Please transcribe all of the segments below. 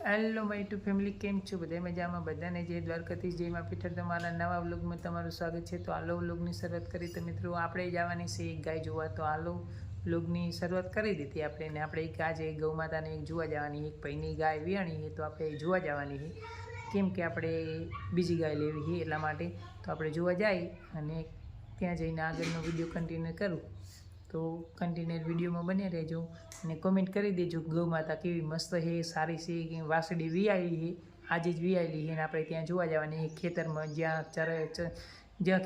Hello my two family, કેમ છો? બધા મજામાં? બધાને જય દ્વારકાધીશ, જય મા પીઠળ. તમારા નવા વ્લોગમાં તમારું સ્વાગત છે. તો આલો વ્લોગની શરૂઆત કરી તો મિત્રો આપણે જવાની છે એક ગાય જોવા. તો આલો વ્લોગની શરૂઆત કરી દીધી આપણે, ને આપણે એક આજે ગૌ માતાને એક જોવા જવાની, એક ભાઈની ગાય વિયાણી છે તો આપણે જોવા જવાની છે, કેમ કે આપણે બીજી ગાય લેવી છે એટલા માટે. તો આપણે જોવા જઈ અને ત્યાં જઈને આગળનો વિડીયો કન્ટિન્યુ કરું. તો કન્ટિન્યુ વિડીયોમાં બને રહેજો અને કોમેન્ટ કરી દેજો ગૌ માતા કેવી મસ્ત છે, સારી છે કે વાસળી વિયાયેલી છે, આજે જ વિયાયેલી છે. અને આપણે ત્યાં જોવા જવાની ખેતરમાં, જ્યાં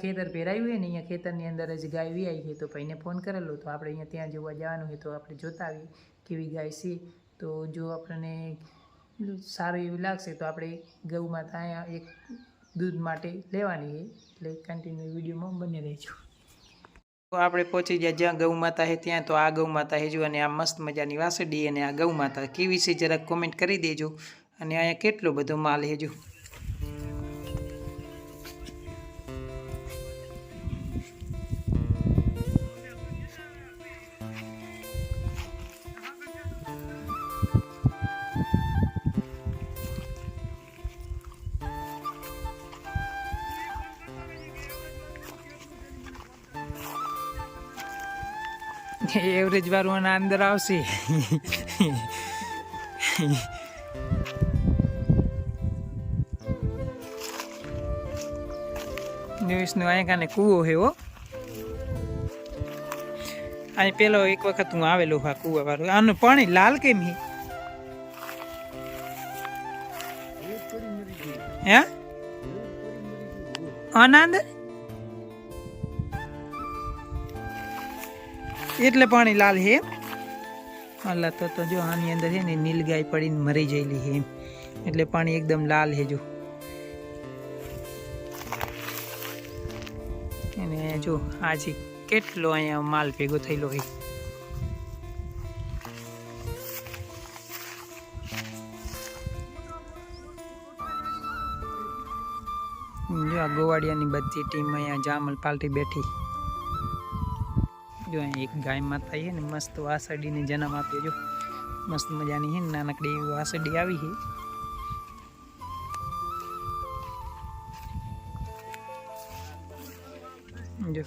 ખેતર પહેરાયું હોય ને અહીંયા ખેતરની અંદર જ ગાય વિયાઈ છે. તો ભાઈને ફોન કરેલો તો આપણે અહીંયા ત્યાં જોવા જવાનું છે. તો આપણે જોતા આવીએ કેવી ગાય છે. તો જો આપણને સારું એવું લાગશે તો આપણે ગૌ માતા અહીંયા એક દૂધ માટે લેવાની છે, એટલે કન્ટિન્યુ વિડીયોમાં બને રહેજો. તો આપણે પહોંચી ગયા જ્યાં ગૌ માતા છે ત્યાં. તો આ ગૌ માતા છે જો, અને આ મસ્ત મજાની વાસળી, અને આ ગૌ માતા કેવી છે જરાક કોમેન્ટ કરી દેજો. અને અહીંયા કેટલો બધો માલ છે જો. એવરેજ વાળું અંદર આવશે. ન્યૂઝનું અહીંયા કાને કૂવો છે હો. અહીં પેલો એક વખત હું આવેલો હા કૂવા વાળું. આનું પાણી લાલ કેમ છે? હે આનંદ એટલે પાણી લાલ છે. અલ્લા તો જો આની અંદર છે ને નીલગાય પડીને મરી ગયેલી છે, એટલે પાણી એકદમ લાલ છે જો. અને જો આજે કેટલો અહીંયા માલ ભેગો થયેલો છે. જો આ ગોવાડિયાની બધી ટીમ અહીંયા જામલ પાલટી બેઠી. જો અહીં એક ગાય માતા છે ને મસ્ત વાસળીને જન્મ આપ્યો જો. મસ્ત મજાની છે ને નાનકડી એવી વાસળી આવી છે. જો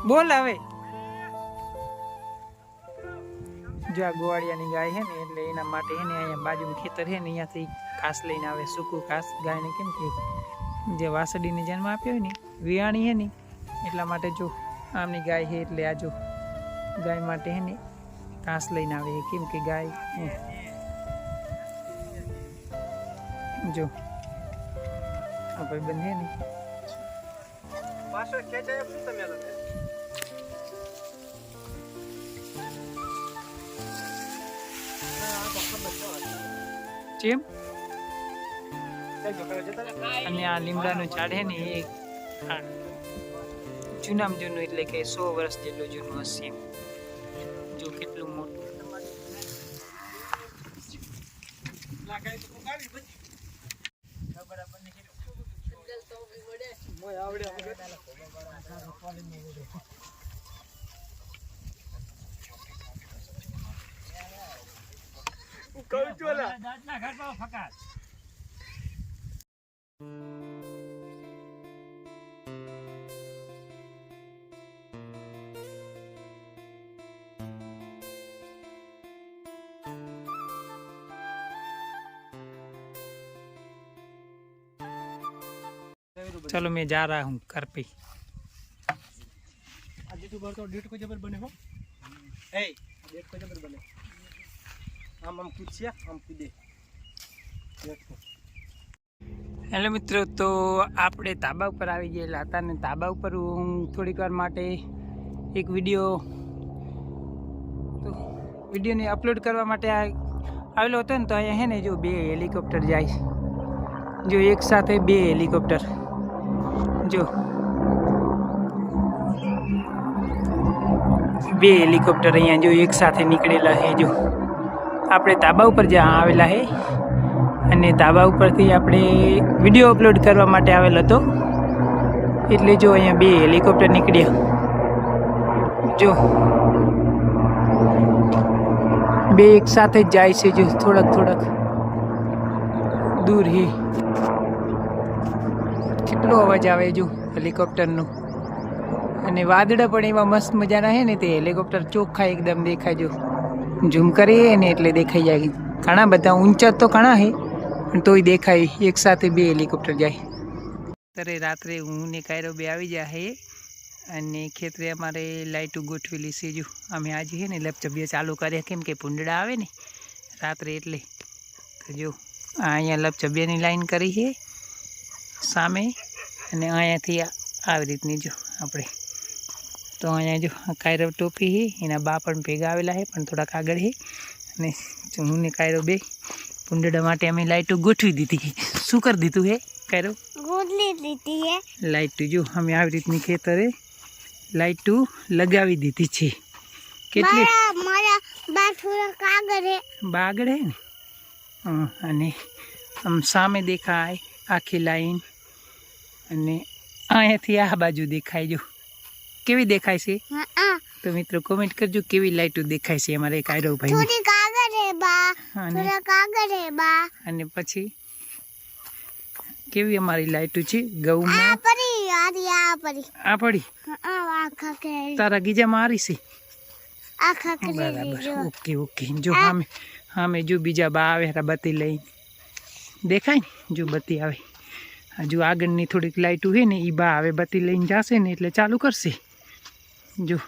બોલ હવે. જો આ ગોવાળિયાની ગાય છે ને એટલે એના માટે છે ને અહીંયા બાજુનું ખેતર છે ને અહીંયાથી ઘાસ લઈને આવે, સૂકું ઘાસ. ગાયને કેમ કે જે વાસળીને જન્મ આપ્યો હોય ને વિયાણી છે ને એટલા માટે જો આમની ગાય છે એટલે આ જો ગાય માટે છે ને ઘાસ લઈને આવે, કેમ કે ગાય જો આ ભાઈ બંધ છે ને ચેમ. અને આ લીમડાનું ઝાડ છે ને એ જૂનામાં જૂનું, એટલે કે 100 વર્ષ જેટલું જૂનું હશે. જો કેટલું મોટું. चलो मैं जा रहा हूँ घर पे. आज तो भर तो डेट को जबर बने हो. ए डेट को जबर बने. हम पूछिया हम कूदे डेट को. હેલો મિત્રો, તો આપણે ધાબા ઉપર આવી ગયેલા હતા ને ધાબા ઉપર હું થોડીક વાર માટે એક વિડીયોને અપલોડ કરવા માટે આવેલો હતો ને. તો અહીંયા છે ને જો 2 હેલિકોપ્ટર જાય, જો એક સાથે 2 હેલિકોપ્ટર. જો 2 હેલિકોપ્ટર અહીંયા જો એક સાથે નીકળેલા છે. જો આપણે ધાબા ઉપર જ્યાં આવેલા છે અને ધાબા ઉપરથી આપણે વિડીયો અપલોડ કરવા માટે આવેલ હતો, એટલે જો અહીંયા 2 હેલિકોપ્ટર નીકળ્યા. જો બે એક સાથે જ જાય છે જો થોડાક થોડાક દૂર હે કેટલો અવાજ આવે જો હેલિકોપ્ટરનો અને વાદળા પણ એવા મસ્ત મજાના હે ને તે હેલિકોપ્ટર ચોખ્ખા એકદમ દેખાય જો ઝૂમ કરીએ ને એટલે દેખાઈ જાય ઘણા બધા ઊંચા તો ઘણા હે પણ તોય દેખાય એક સાથે બે હેલિકોપ્ટર જાય ત્યારે રાત્રે હું ને કાયરો બે આવી જાય અને ખેતરે અમારે લાઇટો ગોઠવેલી છે જો અમે આજે છે ને લપચબિયા ચાલુ કર્યા કેમ કે ભૂંડડા આવે ને રાત્રે એટલે તો જો અહીંયા લપચબિયાની લાઈન કરી છે સામે અને અહીંયાથી આવી રીતની જો આપણે તો અહીંયા જો કાયરો ટોપી છે એના બા પણ ભેગા આવેલા છે પણ થોડાક આગળ છે અને હું ને કાયરો બે ભૂંડડા માટે અમે લાઇટો ગોઠવી દીધી શું કરી દીધું હે કાયરો લાઇટો જો અમે આવી રીતની ખેતરે લાઇટો લગાવી દીધી છે કેટલી બાગડ હે ને અને આમ સામે દેખાય આખી લાઈન અને અહીંયાથી આ બાજુ દેખાય જો કેવી દેખાય છે તો મિત્રો કોમેન્ટ કરજો કેવી લાઇટો દેખાય છે અમારે કાયરો ભાઈ અને પછી કેવી અમારી લાઇટો છે ઘઉંમાં આ પડી તારા ગીજામાં આરી છે બરાબર ઓકે ઓકે જો અમે જો બીજા બા આવે બત્તી લઈને દેખાય ને જો બત્તી આવે હજુ આગળની થોડીક લાઇટો છે ને એ બા આવે બત્તી લઈને જશે ને એટલે ચાલુ કરશે જો